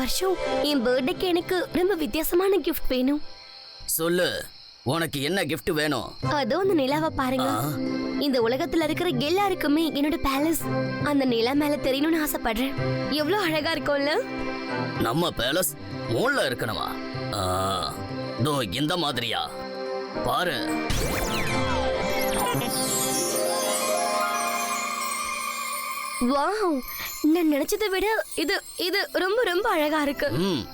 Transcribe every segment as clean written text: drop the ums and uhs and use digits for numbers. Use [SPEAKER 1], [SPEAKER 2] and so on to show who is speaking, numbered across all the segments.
[SPEAKER 1] வருஷம் என் பர்த்டேக்கு எனக்கு ரொம்ப வித்தியாசமான கிஃப்ட் வேணும்.
[SPEAKER 2] சொல்லு, உனக்கு என்ன gift வேணும்?
[SPEAKER 1] அதோ அந்த நிலாவை பாருங்க. இந்த உலகத்துல இருக்கிற எல்லாருக்குமே என்னோட பேலஸ் அந்த நிலா மேல தெரியணும்னு ஆசைப்படுறேன். எவ்வளவு அழகா இருக்கும்ல?
[SPEAKER 2] நம்ம பேலஸ் மூன்ல இருக்கணுமா? தோ இந்த மாதிரியா? பாரு.
[SPEAKER 1] வாவ், நான் நினைச்சதை விட இது இது ரொம்ப ரொம்ப அழகா இருக்கு.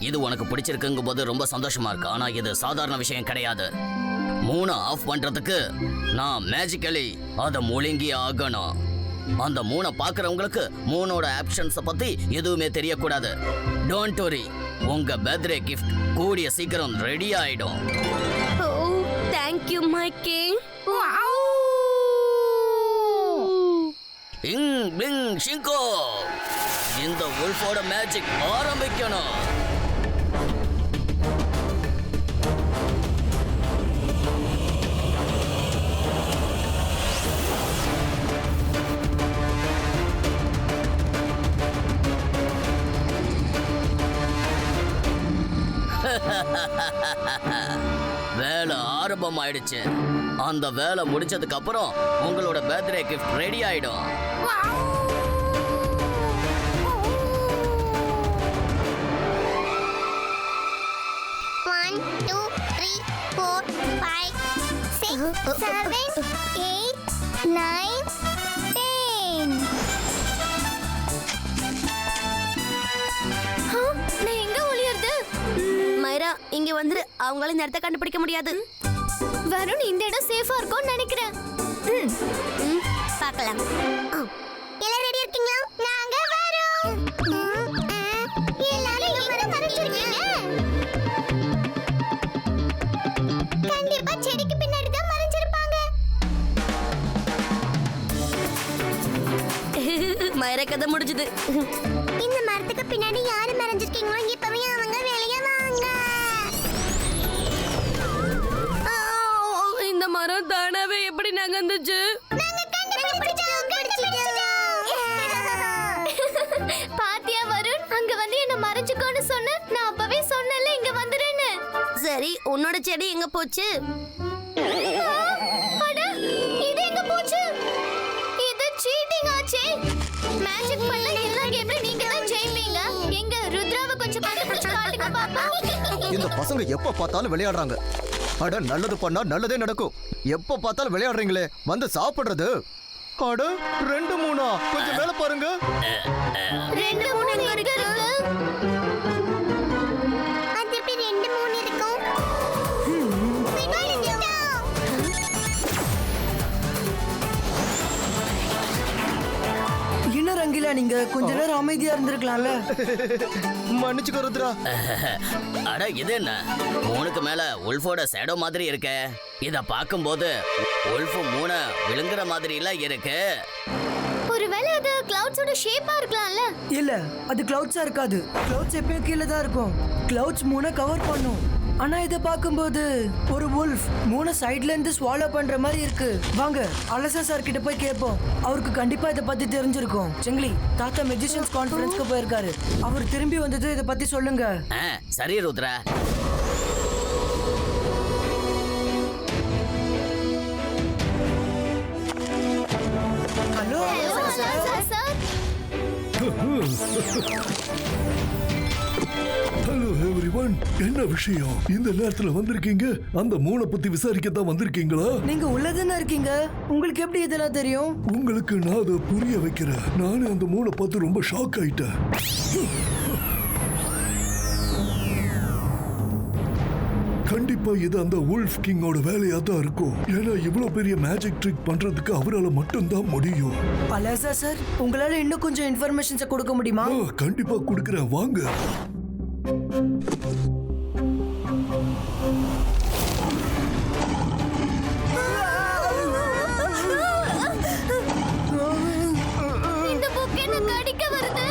[SPEAKER 2] இது உனக்கு பிடிச்சிருக்குங்க போது ரொம்ப சந்தோஷமா இருக்கு. ஆனா இது சாதாரண விஷயம் கிடையாது. மூணை ஆஃப் பண்றதுக்கு நான் மேஜிக்கலி அதை முழுங்கி ஆகணும். அந்த மூணை பாக்குறவங்களுக்கு மூணோட ஆப்ஷன்ஸை பத்தி எதுவுமே தெரியக்கூடாது. டோன்ட் வரி, உங்க பர்த்டே கிஃப்ட் கூடிய சீக்கிரம் ரெடி ஆயிடும்.
[SPEAKER 1] ஓ, thank you my king. Wow!
[SPEAKER 2] இங் பிங் ஷிங்கோ, இந்த உல்ஃபோட மேஜிக் ஆரம்பிக்கணும். வேலை ஆரம்பம் ஆயிடுச்சு. அந்த வேலை முடிச்சதுக்கு அப்புறம் உங்களோட பர்த்டே கிஃப்ட் ரெடி ஆயிடும்.
[SPEAKER 1] மைரா, இங்க வந்து அவங்களால இந்த இடத்தை கண்டுபிடிக்க முடியாது.
[SPEAKER 3] வருண், இந்த இடம் சேஃபா இருக்கும்னு நினைக்கிறேன்.
[SPEAKER 1] பார்க்கலாம்.
[SPEAKER 3] எல்லாரும் ரெடி இருக்கீங்களா? நாங்க வரோம். எல்லாரும் இங்க மறைஞ்சிருக்கீங்க. கண்டிப்பா செடிக்கு பின்னாடி தான் மறைஞ்சிருப்பாங்க.
[SPEAKER 1] மைரா, கதை முடிஞ்சது.
[SPEAKER 3] இந்த மரத்துக்கு பின்னாடி யாரு மறைஞ்சிருக்கீங்களோ இப்பவே அவங்க வெளியே வாங்க.
[SPEAKER 1] இந்த மரம் தானாவே எப்படி நகர்ந்துச்சு?
[SPEAKER 3] பாத்தியா வருண், அங்க வந்து என்ன மறைஞ்சுக்கோன்னு சொன்ன. நான் அப்பவே சொன்னேன்ல இங்க வந்துருன்னு.
[SPEAKER 1] சரி, உன்னோட செடி எங்க போச்சு?
[SPEAKER 3] அட, இது எங்க போச்சு? இது சீட்டிங் ஆச்சே. மேஜிக் பண்ண எல்லா கேம்ல நீங்க தான் ஜெயிப்பீங்க. எங்க ருத்ராவை கொஞ்சம் கண்டுபிடிச்சு காட்டுங்க பாப்பா.
[SPEAKER 4] இந்த பசங்க எப்ப பார்த்தாலும் விளையாடுறாங்க. அட, நல்லது பண்ணா நல்லதே நடக்கும். எப்ப பார்த்தாலும் விளையாடுறீங்களே, வந்து சாப்பிடுறது. அட, 2 3 கொஞ்சம் வேலை பாருங்க.
[SPEAKER 3] 2 3 இருக்கு. அது எப்படி 2 3 இருக்கும்?
[SPEAKER 5] என்ன ரங்கிலா, நீங்க கொஞ்ச நேரம் அமைதியா இருந்திருக்கலாம்ல.
[SPEAKER 4] மன்னிச்சுக்கோ ருத்ரா.
[SPEAKER 2] அட, இது என்ன? மூணுக்கு மேல உல்ஃபோட ஷேடோ மாதிரி இருக்கு. இத பாக்கும்போது உல்ஃப் மூண விழுங்குற மாதிரி இல்ல இருக்கு.
[SPEAKER 3] ஒருவேளை அது கிளவுட்ஸோட ஷேப்பா இருக்கலாம்ல.
[SPEAKER 5] இல்ல, அது கிளவுட்ஸா இருக்காது. கிளவுட்ஸ் எப்பயும் கீழே தான் இருக்கும். கிளவுட்ஸ் மூணை கவர் பண்ணும். ஆனா இத பாக்கும்போது ஒரு wolf மூணை சைடுல இருந்து ஸ்வாலோ பண்ற மாதிரி இருக்கு. வாங்க அலசா சார் கிட்ட போய் கேட்போம். அவருக்கு கண்டிப்பா இத பத்தி தெரிஞ்சிருக்கும். செங்கிலி, தாத்தா மெஜிஷியன்ஸ் கான்ஃபரன்ஸ்க்கு போயிருக்காரு. அவர் திரும்பி வந்தது இத பத்தி சொல்லுங்க.
[SPEAKER 2] சரி Rudra.
[SPEAKER 5] Hello
[SPEAKER 3] sir.
[SPEAKER 6] Hello everyone, என்ன விஷயம்? இந்த நேரத்துல வந்திருக்கீங்க? அந்த மூணை பத்தி விசாரிக்க தான் வந்திருக்கீங்களா?
[SPEAKER 5] நீங்க உள்ளதானே இருக்கீங்க. உங்களுக்கு எப்படி இதெல்லாம் தெரியும்?
[SPEAKER 6] உங்களுக்கு நான் அதை புரிய வைக்கிறேன். நானே அந்த மூணை பார்த்து ரொம்ப ஷாக் ஆயிட்டேன். கண்டிப்பா இது அந்த wolf கிங்கோட வேலையா தான் இருக்கும். ஏன்னா இவ்வளவு பெரிய மேஜிக் ட்ரிக் பண்றதுக்கு அவரால மட்டும்தான் முடியும்.
[SPEAKER 5] அலசா சார், உங்களால இன்னும் கொஞ்சம் இன்ஃபர்மேஷன்ஸை கொடுக்க முடியுமா?
[SPEAKER 6] கண்டிப்பா கொடுக்கறேன், வாங்க.
[SPEAKER 3] இந்த புக் என்ன கடிக்க வருது?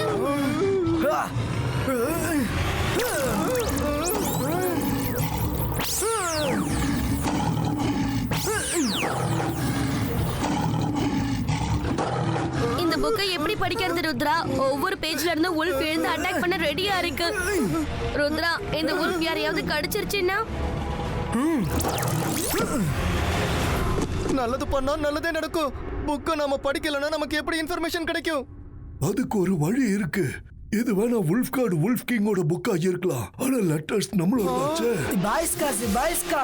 [SPEAKER 1] இந்த புக்கை எப்படி படிக்கிறது ருத்ரா? ஒவ்வொரு பேஜ்ல இருந்து உல்ஃப் எழுந்து அட்டாக் பண்ண ரெடியா இருக்கு. ருத்ரா, இந்த உல்ஃப் யாரையாவது கடிச்சிருச்சுன்னா?
[SPEAKER 4] நல்லது பண்ணா நல்லதே நடக்கும். புக்கை நாம படிக்கலன்னா நமக்கு எப்படி இன்ஃபர்மேஷன் கிடைக்கும்?
[SPEAKER 6] அதுக்கு ஒரு வழி இருக்கு. இது வேணா வுல்ஃப் கார்டு வுல்ஃப் கிங்கோட புக்கா இருக்கலாம். ஆனா லெட்டர்ஸ் நம்மளோட
[SPEAKER 5] பாய்ஸ்கா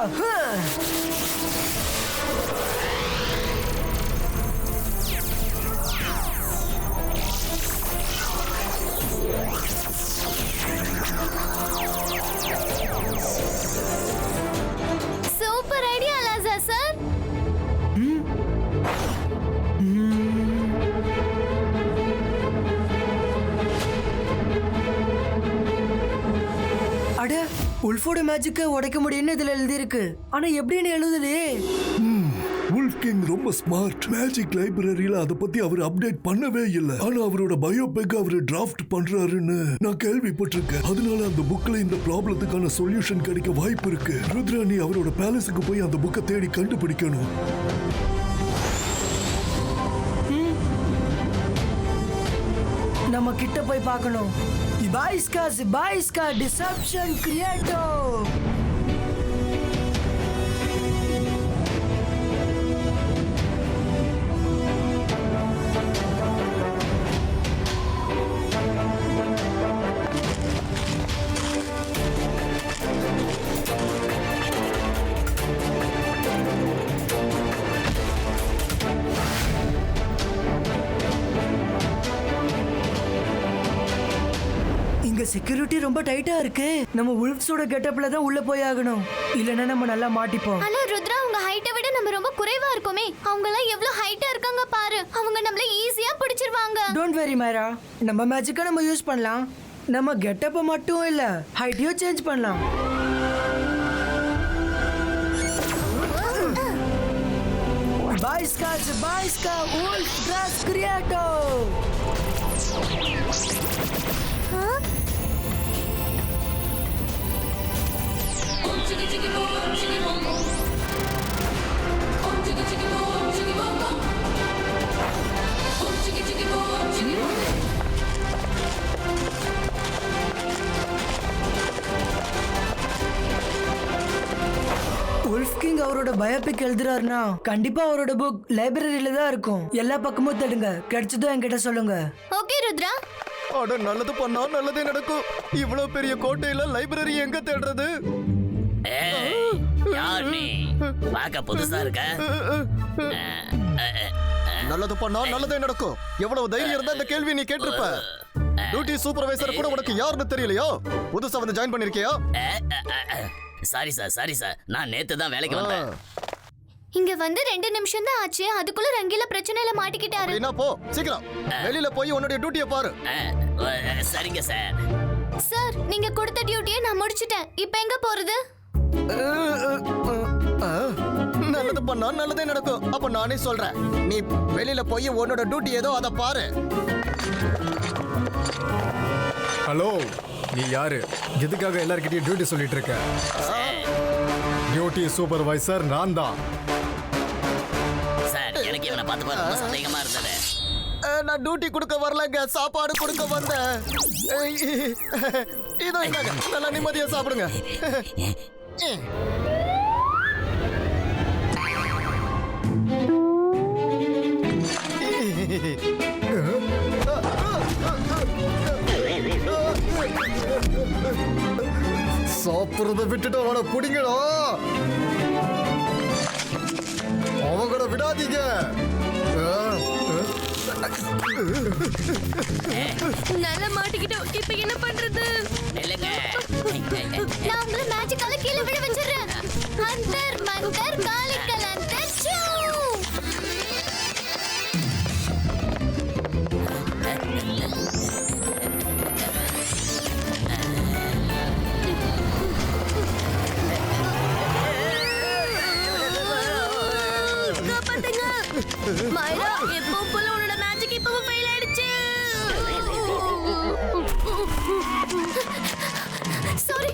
[SPEAKER 3] சூப்பர் ஐடியா லாசா சார்.
[SPEAKER 5] அட, உல்ஃபோட மேஜிக்கை உடைக்க முடியும்னு இதுல எழுதி இருக்கு. ஆனா எப்படின்னு எழுதலையே.
[SPEAKER 6] வுல்ஃப் கிங் ரொம்ப ஸ்மார்ட். மேஜிக் லைப்ரரியில அதை பத்தி அவர் அப்டேட் பண்ணவே இல்லை. ஆனா அவரோட பயோபேக் அவர் டிராஃப்ட் பண்றாருன்னு நான் கேள்விப்பட்டிருக்கேன். அதனால அந்த புக்ல இந்த ப்ராப்ளத்துக்கான சொல்யூஷன் கிடைக்க வாய்ப்பு இருக்கு. ருத்ரா, நீ அவரோட பேலஸுக்கு போய் அந்த புக்கை தேடி கண்டுபிடிக்கணும்.
[SPEAKER 5] நம்ம கிட்ட போய் பார்க்கணும். பாய்ஸ்கா டிசப்ஷன் கிரியேட்டோ. இங்க செக்யூரிட்டி ரொம்ப டைட்டா இருக்கு. நம்ம உல்ஃப்ஸோட கெட்டப்ல தான் உள்ள போய் ஆகணும். இல்லனா நம்ம நல்லா மாட்டிப்போம்.
[SPEAKER 3] ஆனா ருத்ரா, உங்க ஹைட்டை விட நம்ம ரொம்ப குறைவா இருக்கோமே. அவங்க எல்லாம் எவ்வளவு ஹைட்டா இருக்காங்க பாரு. அவங்க நம்மள ஈஸியா பிடிச்சிருவாங்க.
[SPEAKER 5] டோன்ட் வெரி மைரா, நம்ம மேஜிக்கை நம்ம யூஸ் பண்ணலாம். நம்ம கெட்டப்பை மட்டும் இல்ல, ஹைட்டையும் சேஞ்ச் பண்ணலாம். பாய்ஸ்கா உல்ஃப் டிரஸ் கிரியேட்டோ. உல்ஃப் கிங் அவரோட பயோபிக் எழுதுறாருன்னா கண்டிப்பா அவரோட புக் லைப்ரரியில தான் இருக்கும். எல்லா பக்கமும் தேடுங்க. கிடைச்சதும் என்கிட்ட சொல்லுங்க.
[SPEAKER 3] ஓகே ருத்ரா.
[SPEAKER 4] அட, நல்லது பண்ணா நல்லதே நடக்கும். இவ்வளவு பெரிய கோட்டையில லைப்ரரி எங்க தேடுறது?
[SPEAKER 2] யார் நீ? பார்க்க புதுசா இருக்க.
[SPEAKER 4] நல்லது பண்ணா நல்லதே நடக்கும். எவ்வளவு தைரியம் இருந்தா இந்த கேள்வி நீ கேட்டிருப்ப. டியூட்டி சூப்பர்வைசர் கூட உனக்கு யாருன்னு தெரியலையோ? புதுசா வந்து ஜாயின் பண்ணிருக்கியா?
[SPEAKER 2] சாரி சார், நான் நேத்து தான் வேலைக்கு வந்தேன்.
[SPEAKER 3] இங்க வந்து 2 நிமிஷம் தான் ஆச்சு. அதுக்குள்ள ரங்கில பிரச்சனையில மாட்டிக்கிட்டாரு.
[SPEAKER 4] என்ன போ, சீக்கிரம் வெளியில போய் உன்னுடைய டியூட்டியை பாரு.
[SPEAKER 2] சரிங்க சார்.
[SPEAKER 3] சார், நீங்க கொடுத்த டியூட்டியை நான் முடிச்சிட்டேன். இப்போ எங்க போறது?
[SPEAKER 4] நல்லது பண்ணா நல்லதே நடக்கும். அப்ப நானே சொல்றேன், நீ வெளியில போய் உன்னோட டியூட்டி ஏதோ அதை பாரு.
[SPEAKER 7] ஹலோ, நீ யாரு? எதுக்காக எல்லார்கிட்டயும் டியூட்டி சொல்லிட்டு இருக்க? டியூட்டி சூப்பர்வைசர் நான் தான்.
[SPEAKER 2] சார், எனக்கு இவனை பார்த்து ரொம்ப சந்தேகமா இருந்தது.
[SPEAKER 4] நான் டியூட்டி கொடுக்க வரலங்க, சாப்பாடு கொடுக்க வந்தேன். இதோ இந்தாங்க, நல்லா நிம்மதியா சாப்பிடுங்க. சாப்பிடுறத விட்டுட்டு அவனை பிடிங்கடா. அவங்கள விடாதீங்க.
[SPEAKER 1] நல்லா மாட்டிக்கிட்டோம். இப்ப என்ன பண்றது?
[SPEAKER 2] இல்லங்க,
[SPEAKER 3] நான் உங்களை மேஜிக்கால கீழே விழ வச்சிடுறேன். அந்தர் மந்தர் காலிக்கல் அந்தர் சூ.
[SPEAKER 1] காப்பாத்துங்க. மைரா, எப்பவும் போல உன்னோட மேஜிக் இப்பவும் ஃபெயில் ஆயிடுச்சு.
[SPEAKER 3] சாரி.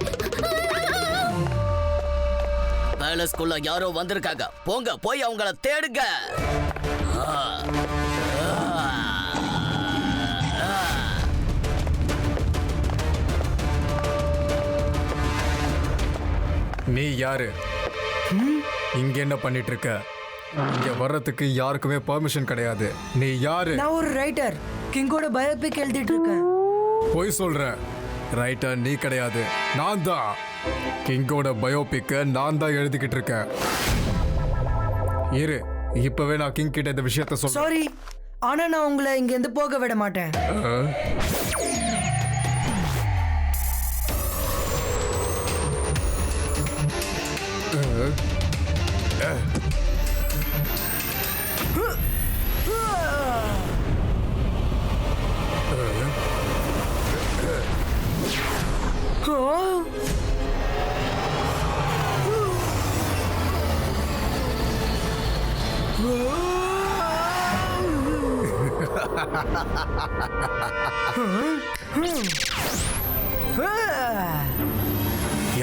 [SPEAKER 2] பேலஸ்குள்ள யாரோ வந்திருக்காங்க. போங்க, போய் அவங்கள தேடுங்க.
[SPEAKER 7] நீ யாரு? இங்க என்ன பண்ணிட்டு இருக்க? இங்க வர்றதுக்கு யாருக்குமே பெர்மிஷன் கிடையாது. நீ யாரு?
[SPEAKER 5] நான் ஒரு ரைட்டர், கிங்கோட பயோபிக் எழுதிட்டு இருக்கேன்.
[SPEAKER 7] போய் சொல்ற. ரைட்டர் நீ கிடையாது, நான் தான். கிங்கோட பயோபிக்க நான் தான் எழுதிக்கிட்டு இருக்கேன். இரு, இப்பவே நான் கிங் கிட்ட இந்த விஷயத்த சொல்றேன்.
[SPEAKER 5] சாரி, ஆனா நான் உங்களை இங்க இருந்து போக விட மாட்டேன்.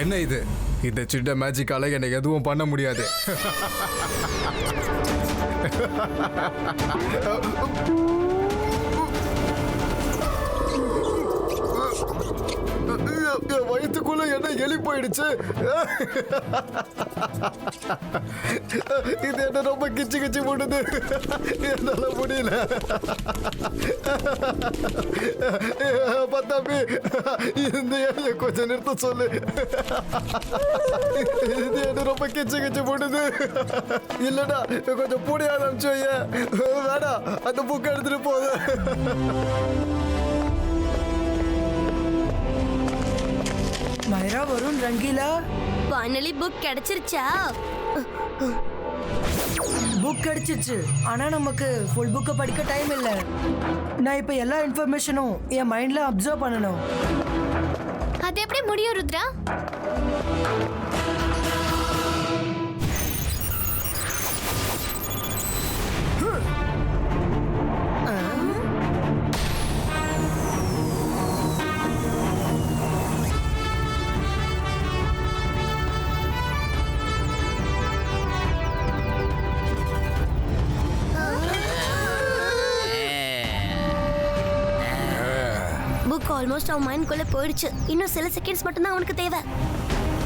[SPEAKER 7] என்ன இது? இந்த சின்ன மேஜிக்கால என்னை எதுவும் பண்ண முடியாது.
[SPEAKER 4] என் வயிற்றுக்குள்ள என்ன எலி போயிடுச்சு. இது என்ன ரொம்ப கிச்சு கிச்சு போடுது. என்னால முடியல. பத்தாப்பி, இந்த எலியை கொஞ்சம் நிறுத்த சொல்லு. இது என்ன ரொம்ப கிச்சு கிச்சு போடுது. இல்லடா, கொஞ்சம் பூடி ஆரம்பிச்சு. வேணாம், அந்த புக் எடுத்துட்டு போகுது.
[SPEAKER 5] மைரா, வருண், ரங்கீலா,
[SPEAKER 1] ஃபைனலி புக் கிடைச்சிருச்சா?
[SPEAKER 5] புக் கிடைச்சிருச்சு. ஆனா நமக்கு ஃபுல் புக்கை படிக்க டைம் இல்லை. நான் இப்ப எல்லா இன்ஃபர்மேஷனும் என் மைண்ட்ல அப்சர்வ் பண்ணணும்.
[SPEAKER 3] அது எப்படி முடியும் ருத்ரா?
[SPEAKER 1] புக் ஆல்மோஸ்ட் அவன் மைண்ட்குள்ள போயிடுச்சு. இன்னும் சில செகண்ட்ஸ் மட்டும் தான் அவனுக்கு தேவை.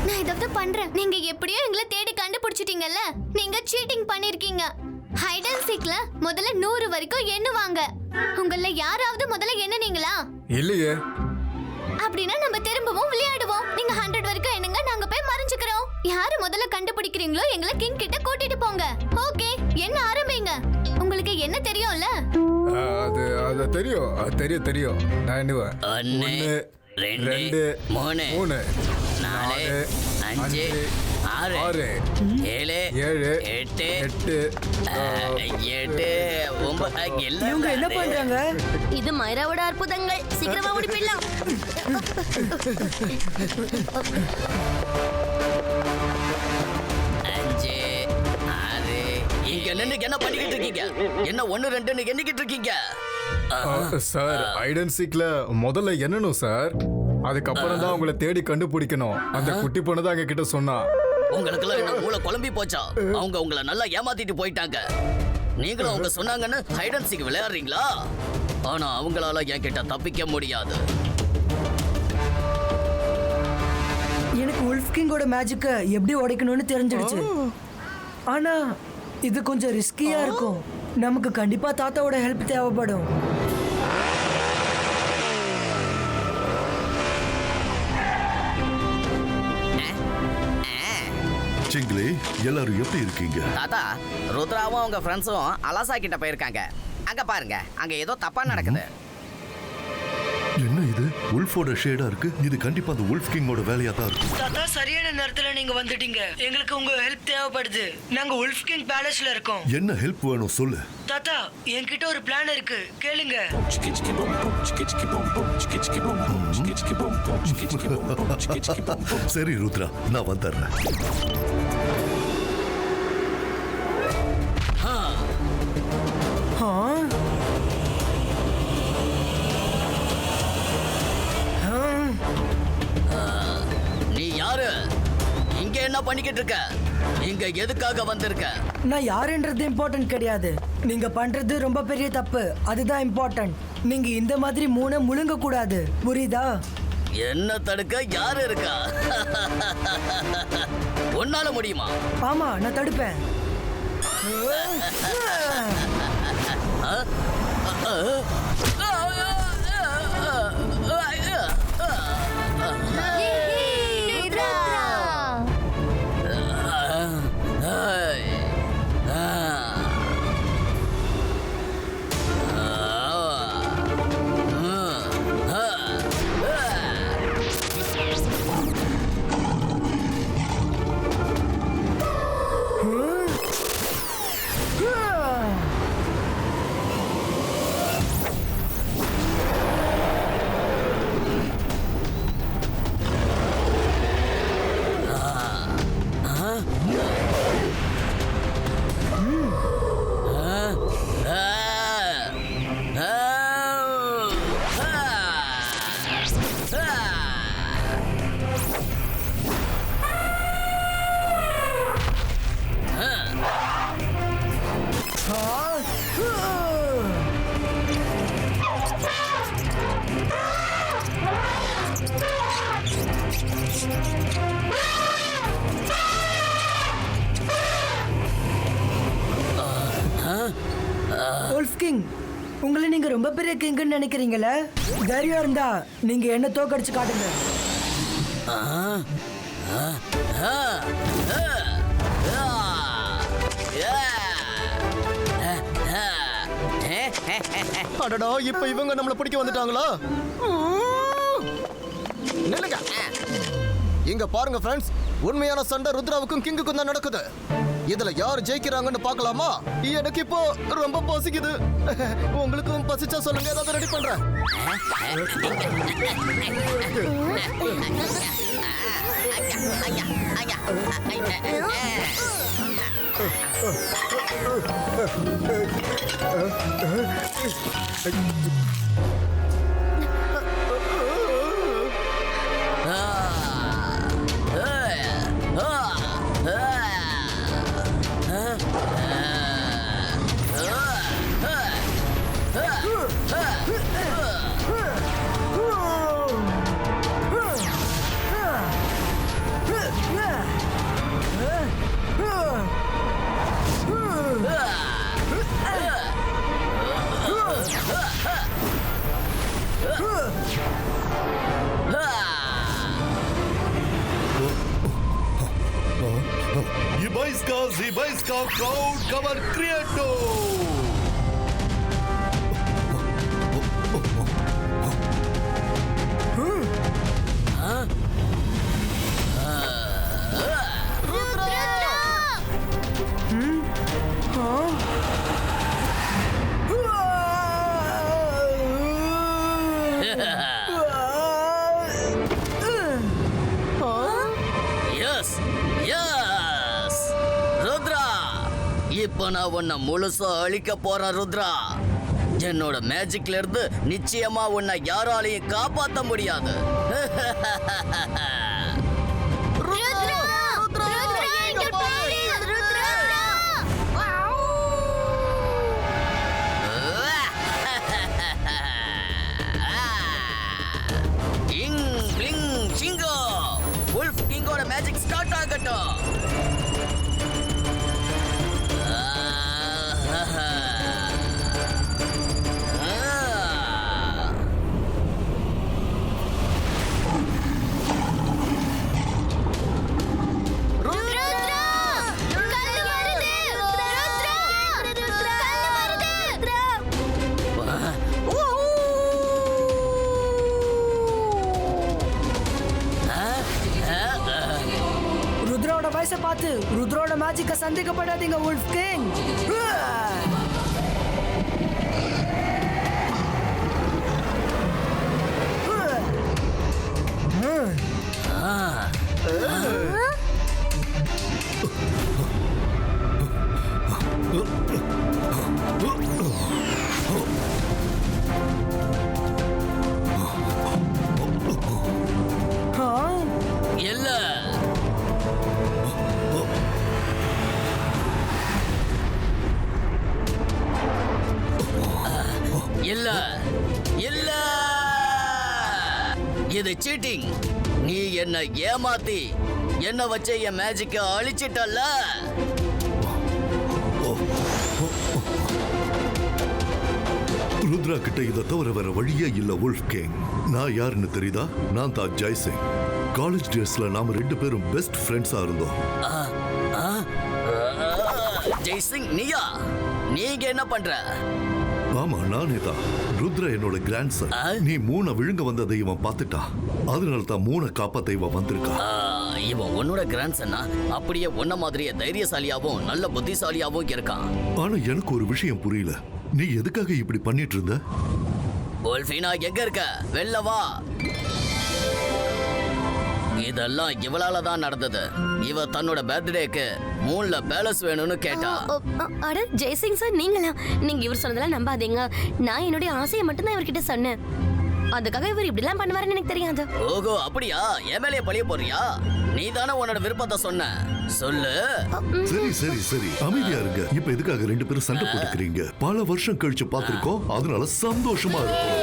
[SPEAKER 3] நான் இதை பண்றேன். நீங்க எப்படியோ எங்களை தேடி கண்டுபிடிச்சிட்டீங்கல்ல. நீங்க சீட்டிங் பண்ணிருக்கீங்க. ஹைட் அண்ட் சீக்ல முதல்ல 100 வரைக்கும் எண்ணுவாங்க. உங்கள யாராவது முதல்ல எண்ணுனீங்களா?
[SPEAKER 7] இல்லையே.
[SPEAKER 3] அப்படின்னா நம்ம திரும்பவும் விளையாடுவோம். நீங்க 100 வரைக்கும் எண்ணுங்க, நாங்க போய் மறைஞ்சுக்கிறோம். யாரு முதல்ல கண்டுபிடிக்கிறீங்களோ எங்களை கிங் கிட்ட கூட்டிட்டு போங்க. ஓகே, என்ன ஆரம்பிங்க. உங்களுக்கு என்ன தெரியும்ல?
[SPEAKER 7] அது தெரியும். தெரியும். நான் எண்ணுவேன்.
[SPEAKER 2] 1 2 3 4 5 6 7 8 8 9
[SPEAKER 5] இவங்க என்ன பண்றாங்க?
[SPEAKER 1] இது மைராவோட அற்புதங்கள். சீக்கிரமா ஓடி போயிடலாம்.
[SPEAKER 2] இங்க நின்னு என்ன பண்ணிக்கிட்டு இருக்கீங்க? என்ன 1 2ன்னு எண்ணிக்கிட்டு இருக்கீங்க?
[SPEAKER 7] சார், ஹைட் அண்ட் சீக்ல முதல்ல எண்ணணும் சார். அதுக்கப்புறம் தான் உங்களை தேடி கண்டுபிடிக்கணும். அந்த குட்டி பொண்ணு தான் எங்க கிட்ட சொன்னா.
[SPEAKER 2] உங்களுக்குலாம் என்ன மூளை குழம்பி போச்சா? அவங்க உங்களை நல்லா ஏமாத்திட்டு போயிட்டாங்க. நீங்களும் அவங்க சொன்னாங்கன்னு ஹைட் அண்ட் சீக் விளையாடுறீங்களா? ஆனா அவங்களால என்கிட்ட தப்பிக்க முடியாது.
[SPEAKER 5] எனக்கு உல்ஃப் கிங்கோட மேஜிக்க எப்படி உடைக்கணும்னு தெரிஞ்சிடுச்சு. ஆனா இது கொஞ்சம் ரிஸ்கியா இருக்கும். நமக்கு கண்டிப்பா தாத்தாவோட ஹெல்ப் தேவைப்படும்.
[SPEAKER 6] சிங்கிளி, எல்லாரும் எப்படி இருக்கீங்க?
[SPEAKER 2] தாத்தா, ருத்ராவும் அவங்க ஃப்ரெண்ட்ஸும் அலாசா கிட்ட போயிருக்காங்க. அங்க பாருங்க, அங்க ஏதோ தப்பா நடக்குது.
[SPEAKER 6] என்ன இது? உல்ஃபோட ஷேடா இருக்கு. இது கண்டிப்பா அந்த உல்ஃப் கிங்கோட வேலையா தான் இருக்கும்.
[SPEAKER 5] தாத்தா, சரியான நேரத்துல நீங்க வந்துட்டீங்க. எங்களுக்கு உங்க ஹெல்ப் தேவைப்படுது. நாங்க உல்ஃப் கிங் பேலஸ்ல இருக்கோம்.
[SPEAKER 6] என்ன ஹெல்ப் வேணும் சொல்லு.
[SPEAKER 5] தாத்தா, என்கிட்ட ஒரு பிளான் இருக்கு, கேளுங்க.
[SPEAKER 6] சரி ருத்ரா, நான் வந்துடுறேன்.
[SPEAKER 2] நீ யாரு? இங்க என்ன பண்ணிக்கிட்டு இருக்க? இங்க எதுக்காக வந்திருக்க?
[SPEAKER 5] நான் யாருன்றது இம்பார்ட்டன்ட் கிடையாது. நீங்க பண்றது ரொம்ப பெரிய தப்பு. அதுதான் இம்பார்ட்டன்ட். நீங்க இந்த மாதிரி 3 முழுங்க கூடாது, புரியுதா?
[SPEAKER 2] என்ன தடுக்க யாரு இருக்கா? உன்னால முடியுமா?
[SPEAKER 5] ஆமா, நான் தடுப்பேன். வுல்ஃப் கிங், உங்களை நீங்க ரொம்ப பெரிய கிங்னு நினைக்கிறீங்களே? தைரியம் இருந்தா நீங்க என்ன தோக்கடிச்சு காட்டுங்க.
[SPEAKER 4] அடடா, இப்ப இவங்க நம்மள பிடிக்க வந்துட்டாங்களா? நில்லுங்க. இங்க பாருங்க ஃப்ரெண்ட்ஸ், உண்மையான சண்டை ருத்ராவுக்கும் கிங்குக்கும் தான் நடக்குது. இதுல யார் ஜெயிக்கிறாங்கன்னு பார்க்கலாமா? எனக்கு இப்போ ரொம்ப பசிக்குது. உங்களுக்கும் பசிச்சா சொல்லுங்க, ஏதாவது ரெடி பண்றேன்.
[SPEAKER 6] Ibaiska crowd cover creator.
[SPEAKER 2] இப்ப நான் உன்னை முழுசா அழிக்க போறேன் ருத்ரா. என்னோட மேஜிக்ல இருந்து நிச்சயமா உன்னை யாராலையும் காப்பாத்த முடியாது. கிங் கிங் சிங்கோ வுல்ஃப் கிங்கோட மேஜிக் ஸ்டார்ட் ஆகட்டும்.
[SPEAKER 5] ருத்ரோட வயசை பார்த்து ருத்ரோட மேஜிக்க சந்தேகப்படாதீங்க வுல்ஃப் கிங்.
[SPEAKER 2] இல்ல இல்ல இல்ல, இது சீட்டிங். நீ என்ன ஏமாத்தி என்ன வச்ச என் மேஜிக்க அழிச்சிட்டல்ல.
[SPEAKER 6] ருத்ரா கிட்ட இதை தவிர வேற வழியே இல்ல வுல்ஃப் கிங். நான் யாருன்னு தெரியுதா? நான் தான் ஜெய்சிங். காலேஜ் டேஸ்ல நாம 2 பேரும் பெஸ்ட் ஃப்ரெண்ட்ஸா இருந்தோம்.
[SPEAKER 2] ஜெய்சிங் நீயா? நீங்க என்ன பண்ற?
[SPEAKER 6] ஆமா, நானே தான். ருத்ரா என்னோட கிராண்ட்சன். நீ மூணை விழுங்க வந்ததை இவன் பார்த்துட்டான். அதனால தான் மூணை காப்பாத்த இவன் வந்திருக்கான்.
[SPEAKER 2] இவன் உன்னோட கிராண்ட்சன்னா அப்படியே உன்ன மாதிரியே தைரியசாலியாவும் நல்ல புத்திசாலியாவும் இருக்கான்.
[SPEAKER 6] ஆனா எனக்கு ஒரு விஷயம் புரியல. நீ எதுக்காக இப்படி பண்ணிட்டு இருந்த?
[SPEAKER 2] வுல்ஃபினா எங்க இருக்க? வெளில வா. இதெல்லாம் இவளால தான் நடந்தது. இவ தன்னோட பர்த்டேக்கு மூணுல பேலஸ் வேணும்னு கேட்டா.
[SPEAKER 1] அட ஜெய்சிங் சார், நீங்களா? நீங்க இவர் சொன்னதெல்லாம் நம்பாதீங்க. நான் என்னுடைய ஆசையை மட்டும் தான் இவர்கிட்ட சொன்னேன். அதுக்காக இவர் இப்படிலாம் பண்ணுவாருன்னு எனக்கு தெரியாது.
[SPEAKER 2] ஓகோ, அப்படியா? என் மேலேயே பழிய போறியா? நீ தானே உன்னோட விருப்பத்தை சொன்ன. சொல்லு.
[SPEAKER 6] சரி சரி சரி, அமைதியா இருங்க. இப்ப எதுக்காக 2 பேரும் சண்டை போட்டுக்கிறீங்க? பல வருஷம் கழிச்சு பாத்துருக்கோம், அதனால சந்தோஷமா இருக்கும்.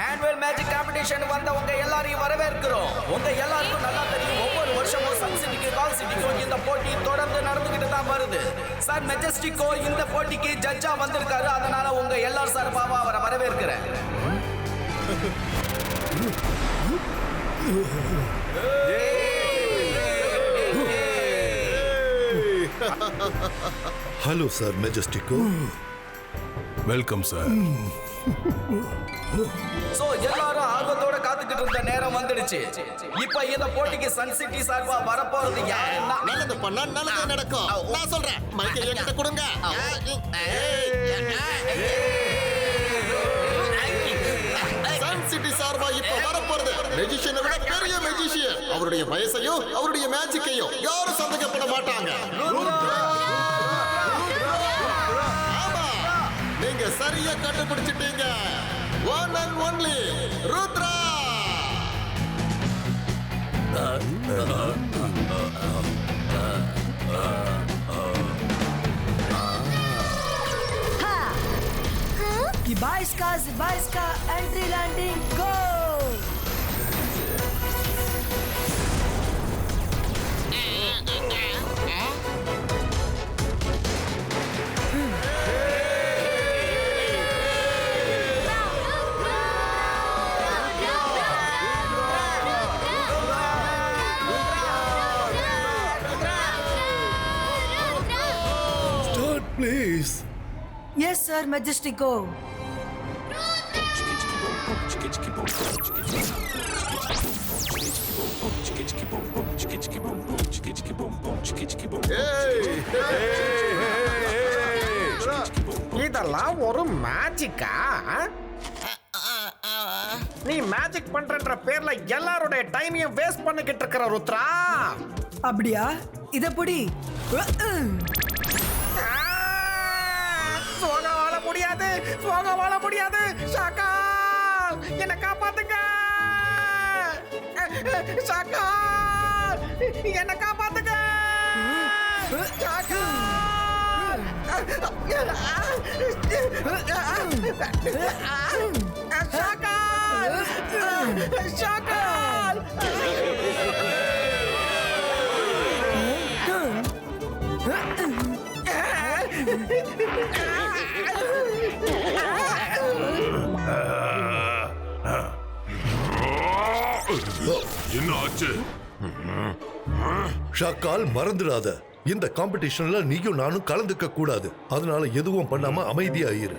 [SPEAKER 8] ஆனுவல் மேஜிக் காம்படிஷன் வந்த உங்க எல்லாரையும் வரவேற்கிறோம். உங்க எல்லாருக்கும் நல்லா தெரியும், ஒவ்வொரு வருஷமும் சன் சிட்டிக்கு கால் சிட்டிக்கோ இந்த போட்டி தொடர்ந்து நடந்துகிட்டு தான் வருது. சார் மெஜஸ்டிக்கோ இந்த போட்டிக்கு ஜட்ஜா வந்திருக்காரு. அதனால உங்க எல்லாரும் சார்பாக அவரை வரவேற்கிறேன்.
[SPEAKER 6] ஹலோ சார் மெஜஸ்டிக்கோ.
[SPEAKER 9] Welcome sir.
[SPEAKER 8] சோ எல்லாரும் ஆர்வத்தோட காத்துக்கிட்டு இருந்த நேரம் வந்துடுச்சு. இப்ப இந்த போட்டிக்கு சன் சிட்டி சார்பா வரப்போறது யாருன்னா
[SPEAKER 4] நல்லது பண்ணா நல்லது நடக்கும். நான் சொல்றேன், மைக்கை என்கிட்ட கொடுங்க. சன் சிட்டி சார்பா இப்ப வரப்போறது மெஜிஷியனை விட பெரிய மெஜிஷியன். அவருடைய வயசையும் அவருடைய மேஜிக்கையும் யாரும் சந்தேகப்பட மாட்டாங்க. ஆமா, நீங்க சரியா கண்டுபிடிச்சிட்டீங்க. One and only Rudra.
[SPEAKER 5] Zibaiska, entry landing, go!
[SPEAKER 6] Start, please.
[SPEAKER 5] Yes, sir, Majestico.
[SPEAKER 8] இதெல்லாம் ஒரு மேஜிக்கா? நீ மேஜிக் பண்றன்ற பேர்ல எல்லாரோட டைமையும் வேஸ்ட் பண்ணிக்கிட்டு இருக்கிற ருத்ரா.
[SPEAKER 5] அப்படியா? இத புடி.
[SPEAKER 8] போக வாழ முடியாது, போக வாழ முடியாது. ஷாக்கா, என்ன காப்பாத்துங்க. ஷாக்கா, என்ன காப்பாத்துங்க. ஷாக்கா, ஷாக்கா, ஷாக்கா.
[SPEAKER 9] என்ன ஆச்சு?
[SPEAKER 6] ஷாக்கால், மறந்துடாத, இந்த காம்படிஷன்ல நீயும் நானும் கலந்துக்க கூடாது. அதனால எதுவும் பண்ணாம அமைதியா இரு.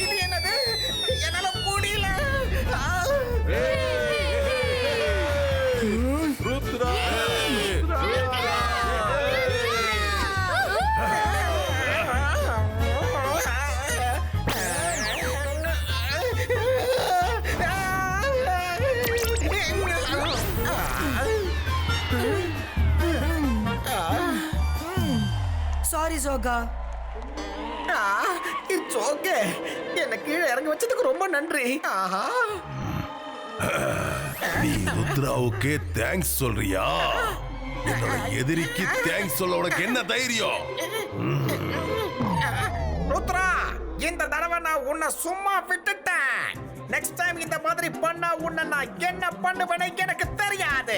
[SPEAKER 8] இது என்னது? என்னால முடியல.
[SPEAKER 9] Rudra!
[SPEAKER 5] Sorry, Zoga.
[SPEAKER 8] It's okay. என்ன கீழே இறங்கி வச்சதுக்கு ரொம்ப நன்றி. ஆஹா.
[SPEAKER 9] நீ ருத்ராவுக்கே தேங்க்ஸ் சொல்றியா? என்னோட எதிரிக்கு தேங்க்ஸ் சொல்ல உனக்கு என்ன தைரியம்?
[SPEAKER 8] ருத்ரா, இந்த தடவை நான் உன்னை சும்மா விட்டுட்டேன். நெக்ஸ்ட் டைம் இந்த மாதிரி பண்ணா உன்னை நான் என்ன பண்ணுவேன்னு எனக்கு தெரியாது.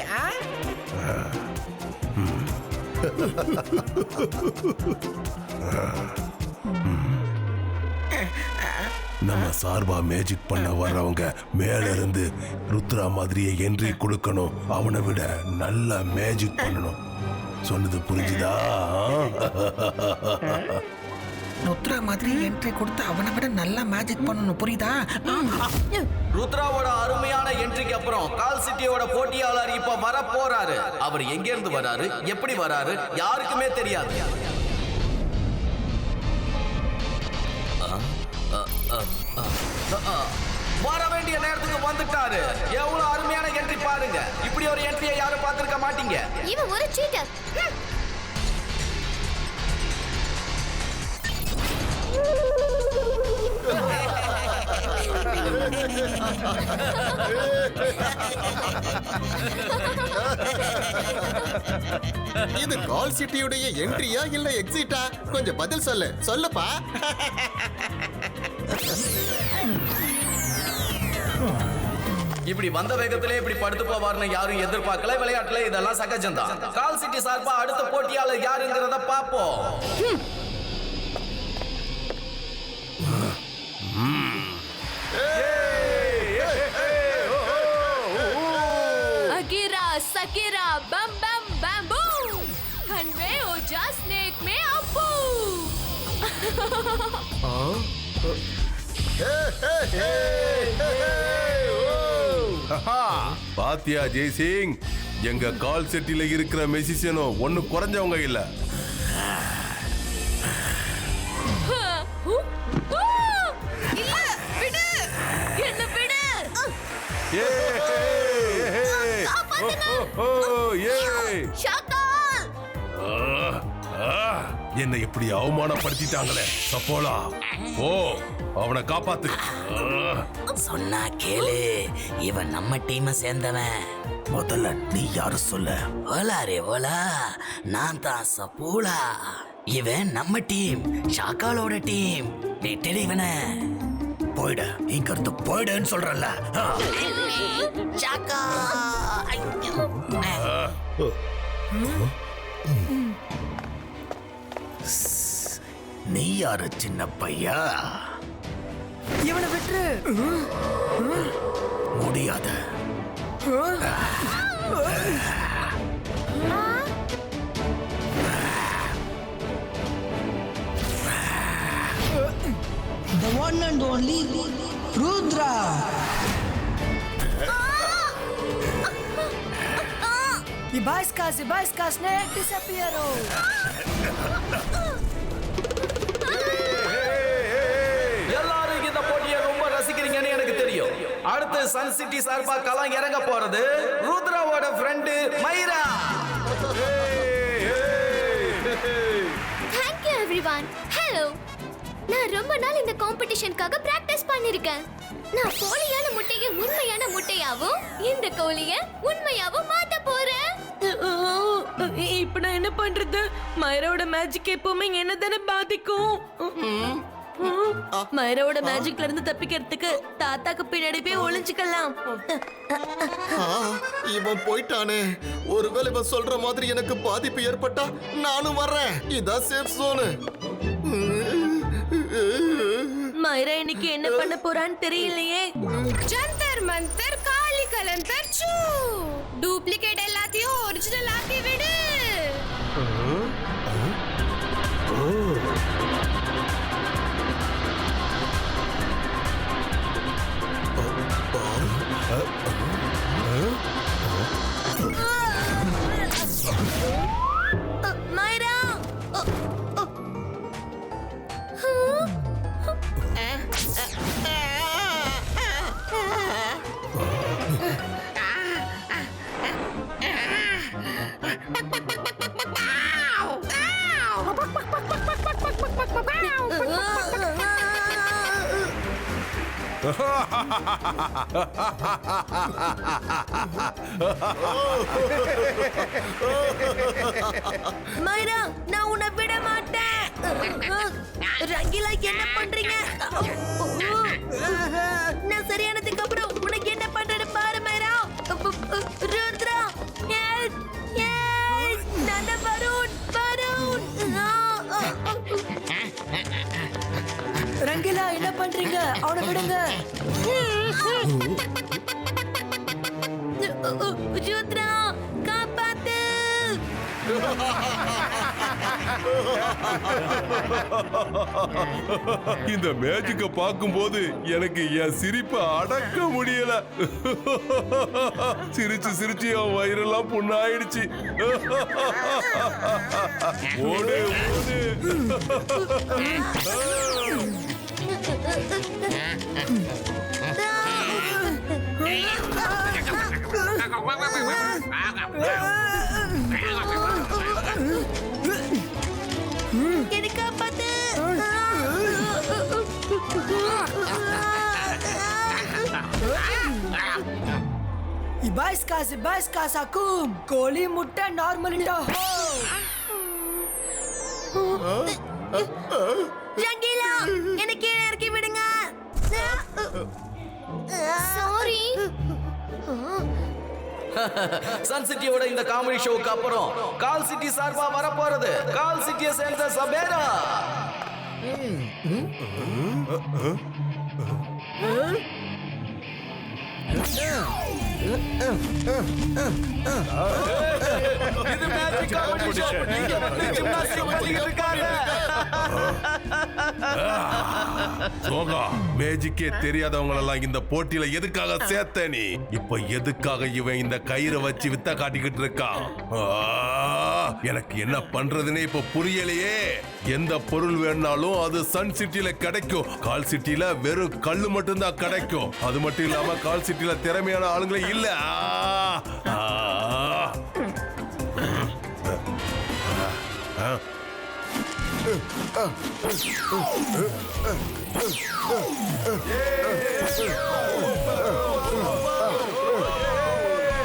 [SPEAKER 9] நம்ம சார்பா மேஜிக் பண்ண வர்றவங்க மேல இருந்து ருத்ரா மாதிரியே என்ட்ரி கொடுக்கணும். அவனை விட நல்லா மேஜிக் பண்ணணும். சொன்னது புரிஞ்சுதா?
[SPEAKER 8] ருத்ரா மாதிரி என்ட்ரி கொடுத்து அவனை விட நல்லா மேஜிக் பண்ணணும். புரியுதா?
[SPEAKER 10] ருத்ராவோட அருமையான என்ட்ரிக்கு அப்புறம் கால் சிட்டியோட போட்டியாளர் இப்ப வர போறாரு. அவர் எங்க இருந்து வராரு, எப்படி வராரு, யாருக்குமே தெரியாது. வர வேண்டிய நேரத்துக்கு வந்துட்டாரு. எவ்வளவு அருமையான என்ட்ரி பாருங்க. இப்படி ஒரு என்ட்ரியை யாரும் பார்த்திருக்க மாட்டீங்க.
[SPEAKER 3] இவன் ஒரு சீட்டர்.
[SPEAKER 4] இது கால் சிட்டியுடைய என்ட்ரியா இல்ல எக்ஸிட்டா? கொஞ்சம் பதில் சொல்லுப்பா.
[SPEAKER 10] இப்படி வந்த வேகத்திலே இப்படி படுத்து போவார்னு யாரும் எதிர்பார்க்கல. விளையாட்டுல இதெல்லாம் சகஜம்தான். கால் சிட்டி சார்பா அடுத்த போட்டியாளர் யாருங்கிறத பாப்போம்.
[SPEAKER 3] अकीरा सकीरा बम बम बैम्बू खन में ओजा स्नेक में अप्पू.
[SPEAKER 9] பாத்தியா ஜெய்சிங், எங்க கால் செட்டில இருக்கிற மெசிசியனும் ஒண்ணு குறைஞ்சவங்க இல்ல. என்னை இப்படி அவமானப்படுத்திட்டாங்களே சப்போலா. ஓ, அவனை காப்பாத்து.
[SPEAKER 2] சொன்னா கேளு, இவன் நம்ம டீமை சேர்ந்தவன்.
[SPEAKER 8] முதல்ல நீ யாரு சொல்ல?
[SPEAKER 2] ஓலா ரே ஓலா, நான் தான் சப்போலா. இவன் நம்ம டீம், ஷாக்காலோட டீம். விட்டுடு இவனை.
[SPEAKER 8] போயிட, இங்க இருந்து போயிடுன்னு சொல்றல.
[SPEAKER 2] ஷாக்கா.
[SPEAKER 8] நீ யாரு சின்ன பையா?
[SPEAKER 5] இவனை விட்டுரு.
[SPEAKER 8] முடியாத.
[SPEAKER 5] The one and only Rudra. Ibaiska snake disappearo.
[SPEAKER 10] எல்லாரும் இந்த போட்டியை ரொம்ப ரசிக்கிறீங்கன்னு எனக்கு தெரியும். அடுத்து சன் சிட்டி சார்பா களம் இறங்க போறது ருத்ராவோட friend Maira.
[SPEAKER 3] Thank you everyone. Hello. நான் ரொம்ப நாள் இந்த காம்படிஷனுக்காக பிராக்டிஸ் பண்ணிருக்கேன். நான் போலியான முட்டையை உண்மையான முட்டையாவும், இந்த கோழியை உண்மையாவும் மாத்த போறேன்.
[SPEAKER 1] இப்ப நான் என்ன பண்றது? மைராவோட மேஜிக் எப்பவுமே என்ன தானே பாதிக்கும். மைராவோட மேஜிக்ல இருந்து தப்பிக்கிறதுக்கு தாத்தாக்கு பின்னாடி போய் ஒளிஞ்சுக்கலாம்.
[SPEAKER 4] இவன் போயிட்டானே. ஒருவேளை இவன் சொல்ற மாதிரி எனக்கு பாதிப்பு ஏற்பட்டா நானும் வர்றேன். இதான் சேஃப் ஜோனு.
[SPEAKER 1] மைரா இன்னைக்கு என்ன பண்ண போறான்னு தெரியலையே.
[SPEAKER 3] ஜந்தர் மந்தர் காலி கலந்தர் சூ. டூப்ளிகேட் எல்லாத்தையும் ஒரிஜினல் ஆக்கி விடு.
[SPEAKER 1] மைரா, மைரா, நான் உன்னை விட மாட்டேன். ரங்கிலா, என்ன பண்றீங்க? நான் சரியானதுக்கு அப்புறம் உனக்கு என்ன பண்றது பாரு மைரா. ருத்ரா, நல்ல வருண்.
[SPEAKER 5] ரங்கிலா, என்ன பண்றீங்க? அவனை விடுங்க.
[SPEAKER 1] ருத்ரா, காப்பாத்து.
[SPEAKER 9] இந்த மேஜிக்க பார்க்கும்போது எனக்கு என் சிரிப்பை அடக்க முடியல. சிரிச்சு சிரிச்சு என் வயிறெல்லாம் புண்ணாயிடுச்சு. ஓடு ஓடு.
[SPEAKER 1] என்னை காப்பாத்து.
[SPEAKER 5] Ibais akum. கோழி முட்டை normal in the hole.
[SPEAKER 1] Rangila, என்னை கீழே இறக்கி விடுங்க.
[SPEAKER 3] சாரி.
[SPEAKER 10] சன் சிட்டியோட இந்த காமெடி ஷோவுக்கு அப்புறம் கால் சிட்டி சார்பா வர போறது கால் சிட்டியை சேர்ந்த சபேரா. இது மேஜிக் காம்படிஷன். இங்க வந்து ஜிம்னாஸ்டிக் பண்ணிட்டு இருக்காங்க.
[SPEAKER 9] சோகா, மேஜிக்கே தெரியாதவங்களெல்லாம் இந்த போட்டியில எதுக்காக சேர்த்த நீ? இப்ப எதுக்காக இவன் இந்த கயிறை வச்சு வித்த காட்டிக்கிட்டு இருக்கான்? எனக்கு என்ன பண்றதுன்னே இப்ப புரியலையே. எந்த பொருள் வேணாலும் அது சன் சிட்டில கிடைக்கும். கால் சிட்டில வெறும் கல்லு மட்டும்தான் கிடைக்கும். அது மட்டும் இல்லாம கால் சிட்டில திறமையான ஆளுங்களே இல்ல.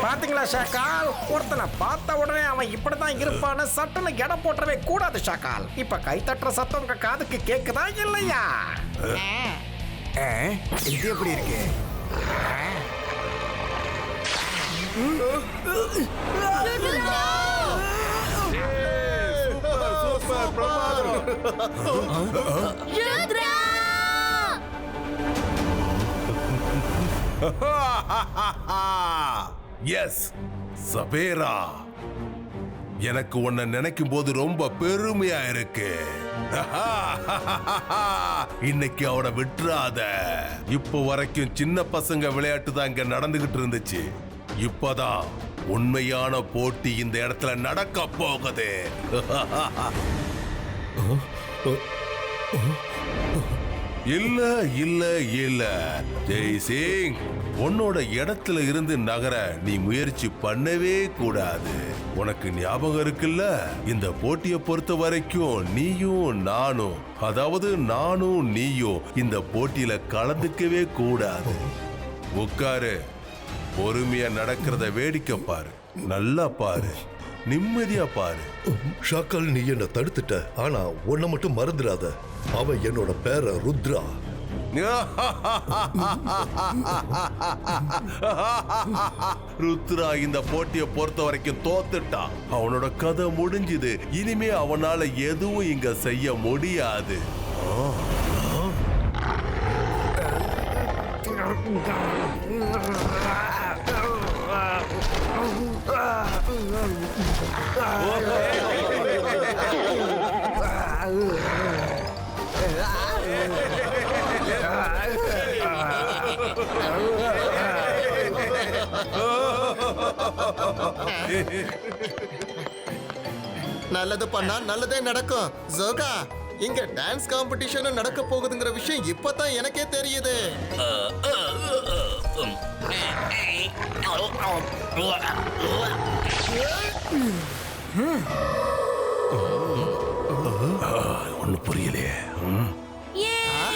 [SPEAKER 8] பாத்தீங்களா ஷாக்கால், ஒருத்தனை பார்த்த உடனே அவன் இப்படிதான் இருப்பான்னு சட்டனை எடை போட்டவே கூடாது ஷாக்கால். இப்ப கை தட்டுற சத்தம் உங்க காதுக்கு கேக்குதா இல்லையா? இது எப்படி இருக்கு?
[SPEAKER 1] ருத்ரா!
[SPEAKER 9] எஸ் சபேரா, எனக்கு உன்னை நினைக்கும் போது ரொம்ப பெருமையா இருக்கு. இன்னைக்கு அவனை விட்டுறாத. இப்போ வரைக்கும் சின்ன பசங்க விளையாட்டு தான் இங்க நடந்துகிட்டு இருந்துச்சு. இப்பதான் உண்மையான போட்டி இந்த இடத்துல நடக்க போகுது. இல்ல இல்ல இல்ல ஜெய்சிங், உன்னோட இடத்துல இருந்து நகர நீ முயற்சி பண்ணவே கூடாது. உனக்கு ஞாபகம் இருக்குல்ல, இந்த போட்டியை பொறுத்த வரைக்கும் நீயும் நானும், அதாவது நானும் நீயும் இந்த போட்டியில கலந்துக்கவே கூடாது. உட்காரு, பொறுமையா நடக்கிறத வேடிக்கை பாரு, நல்லா பாரு, நிம்மதியா பாரு.
[SPEAKER 6] ஷாக்கால், நீ என்ன தடுத்துட்ட. ஆனா உன்னை மட்டும் மறந்துடாத, அவன் என்னோட பேர ருத்ரா.
[SPEAKER 9] ருத்ரா இந்த போட்டியை பொறுத்த வரைக்கும் தோத்துட்டான். அவனோட கதை முடிஞ்சுது. இனிமே அவனால எதுவும் இங்க செய்ய முடியாது.
[SPEAKER 4] நல்லது பண்ணா நல்லதே நடக்கும். ஜோகா, இங்க டான்ஸ் காம்படிஷன் நடக்க போகுதுங்கிற விஷயம் இப்பதான் எனக்கே தெரியுது.
[SPEAKER 9] ஒண்ணு புரியலையே.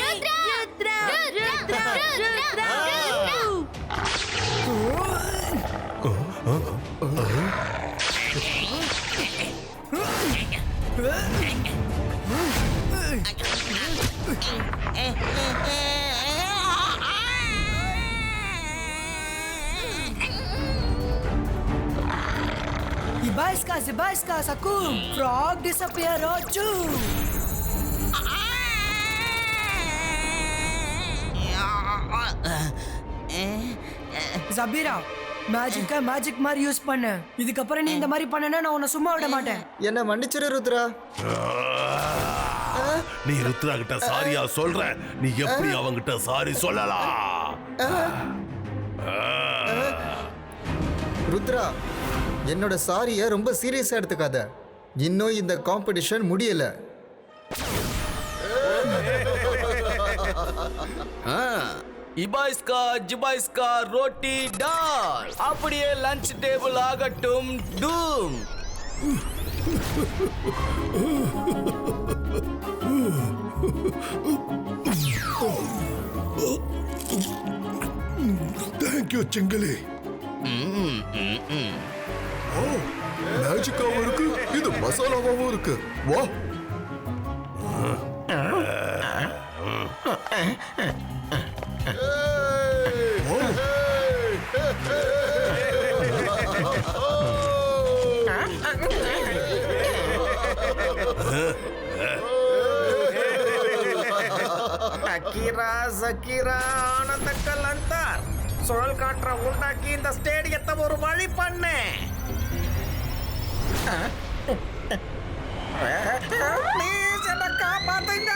[SPEAKER 1] Rudra! Rudra! Rudra!
[SPEAKER 5] Ibaiska, Sakum! Frog disappear, Roju! ஜபீரா மேஜிக் மாதிரி யூஸ் பண்ணு. இதுக்கப்புறம் நீ இந்த மாதிரி பண்ணனா நான் உன்னை சும்மா விட மாட்டேன்.
[SPEAKER 4] என்ன மன்னிச்சிரு ருத்ரா.
[SPEAKER 9] நீ ருத்ரா கிட்ட சாரியா சொல்ற? நீ எப்படி அவங்கிட்ட சாரி சொல்லலாம்?
[SPEAKER 4] ருத்ரா, என்னோட சாரிய ரொம்ப சீரியஸா எடுத்துக்காத. இன்னும் இந்த காம்படிஷன் முடியல.
[SPEAKER 10] இபாய்ஸ்கா ஜிபாய்ஸ்கா ரோட்டி டால். அப்படியே லஞ்ச் டேபிள் ஆகட்டும் டூம்.
[SPEAKER 6] தேங்க்யூ செங்கலி.
[SPEAKER 4] மேஜிக்காவும் இருக்கு, இது மசாலாவும் இருக்கு. வா.
[SPEAKER 8] அக்கீரா ஜக்கீரா ஆனந்தக்கல் அந்தார் சுழல் காற்ற உண்டாக்கி இந்த ஸ்டேடியத்தை ஒரு வழி பண்ணு. ப்ளீஸ் என்ன காப்பாத்துங்க.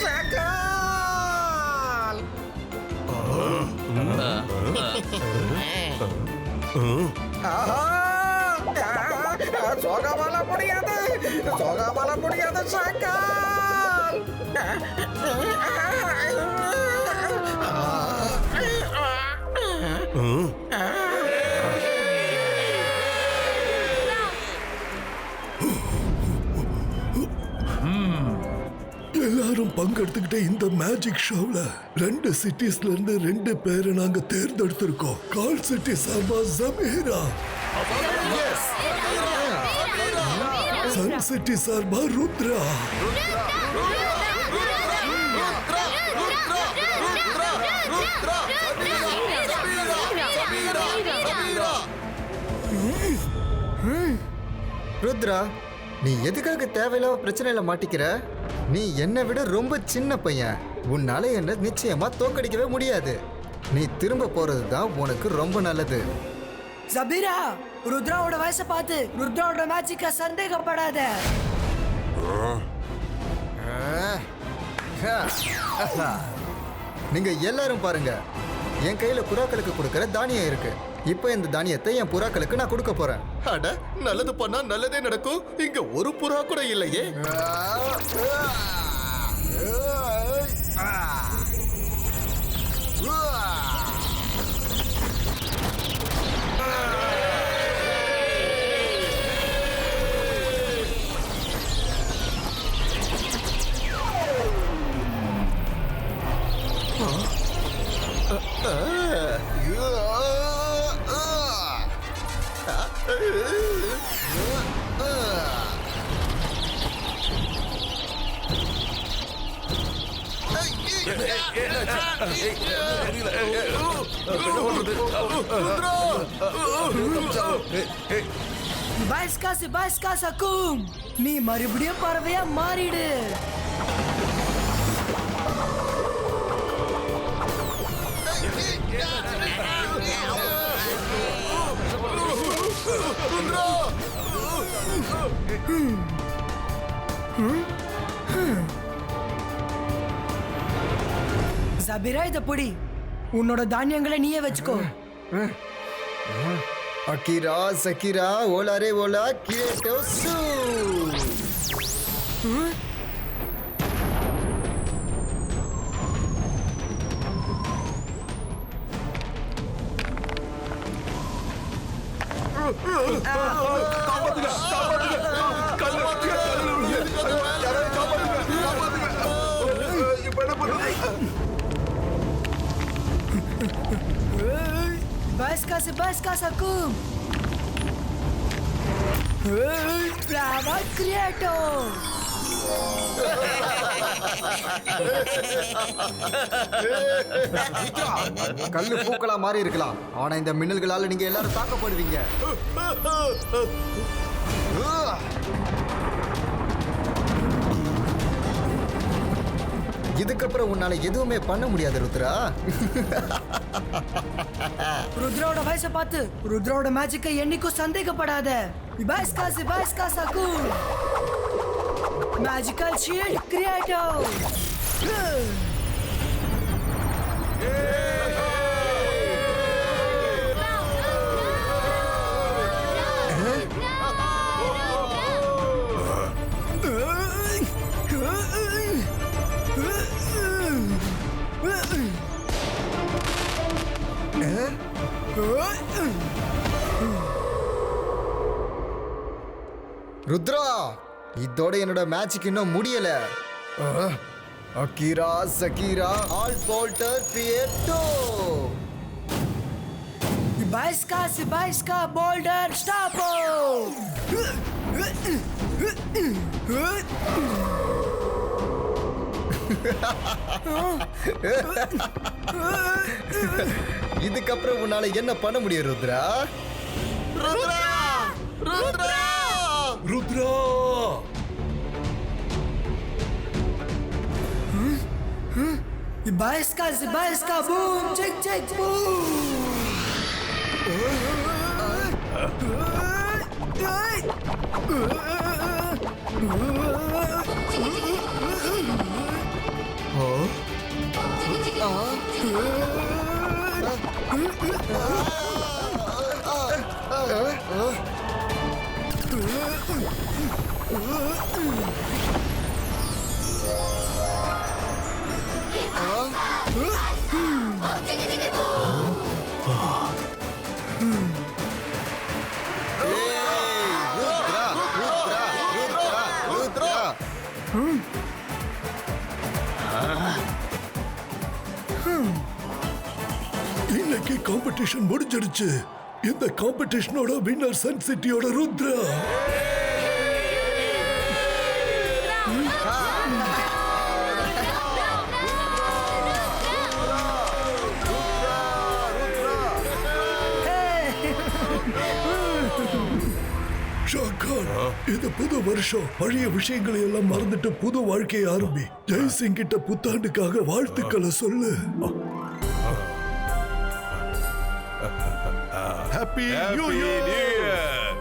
[SPEAKER 8] சகால். சோகாமல முடியாது, சோகாமல முடியாது சகால்.
[SPEAKER 6] எல்லாரும் பங்கெடுத்துக்கிட்ட இந்த மேஜிக் ஷோல 2 சிட்டிஸ்ல இருந்து 2 பேரை நாங்க தேர்ந்தெடுத்திருக்கோம். கால் சிட்டி சார்பா ஜமீரா, சன் சிட்டி சார்பா ருத்ரா.
[SPEAKER 4] ருத்ரா, நீ எதுக்காக தேவையில்லாம பிரச்சனையில மாட்டிக்கிற? நீ என்னை விட ரொம்ப சின்ன பையன். உன்னால என்ன நிச்சயமா தோக்கடிக்கவே முடியாது. நீ திரும்ப போறது தான் உனக்கு ரொம்ப நல்லது.
[SPEAKER 5] ஜபீரா, ருத்ராவோட வயசை பார்த்து ருத்ராவோட மேஜிக்க சந்தேகப்படாத.
[SPEAKER 4] நீங்க எல்லாரும் பாருங்க, என் கையில புறாக்களுக்கு கொடுக்கற தானியம் இருக்கு. இப்போ இந்த தானியத்தை என் புறாக்களுக்கு நான் கொடுக்க போறேன். அட, நல்லது பண்ணா நல்லதே நடக்கும். இங்க ஒரு புறா கூட இல்லையே.
[SPEAKER 5] பாய்ஸ்கா சக்கும், நீ மறுபடியும் பறவையா மாறிடு. ஜபீரா, இத பொடி. உன்னோட தானியங்களை நீயே வச்சுக்கோ.
[SPEAKER 4] அகிரா சகிரா ஓலாரே ஓலா கிரேட்டோ சூ.
[SPEAKER 5] Baiskas aku. Flower Creator.
[SPEAKER 4] கல்லு பூக்களா மாறி இருக்கலாம் ஆனா இந்த மின்னல்களால நீங்க எல்லாரும் தாக்கப்படுவீங்க. இதுக்கப்புறம் உன்னால எதுவுமே பண்ண முடியாது ருத்ரா.
[SPEAKER 5] ருத்ராவோட வயசை பார்த்து ருத்ராவோட மேஜிக்கை என்னைக்கும் சந்தேகப்படாத. Baiskas aku. Magical Shield Creator.
[SPEAKER 4] Rudra இதோட என்னோட மேட்சுக்கு இன்னும் முடியல. அகீரா சகீரா ஆல் போல்டர் கிரியேட்டோ.
[SPEAKER 5] Baiskas Boulder Stapo.
[SPEAKER 4] இதுக்கப்புறம் உன்னால என்ன பண்ண முடியும் Rudra? Rudra Rudra
[SPEAKER 6] Rudra
[SPEAKER 5] Baiskas boom check boom.
[SPEAKER 6] இன்னைக்கு காம்படிஷன் முடிஞ்சிடுச்சு. இந்த காம்படிஷனோட வின்னர் சன் சிட்டியோட ருத்ரா. ஷாக்கான், இது புது வருஷம். பழைய விஷயங்களை எல்லாம் மறந்துட்டு புது வாழ்க்கையை ஆரம்பி. ஜெய்சிங் கிட்ட புத்தாண்டுக்காக வாழ்த்துக்களை சொல்லு.
[SPEAKER 9] Happy New Year!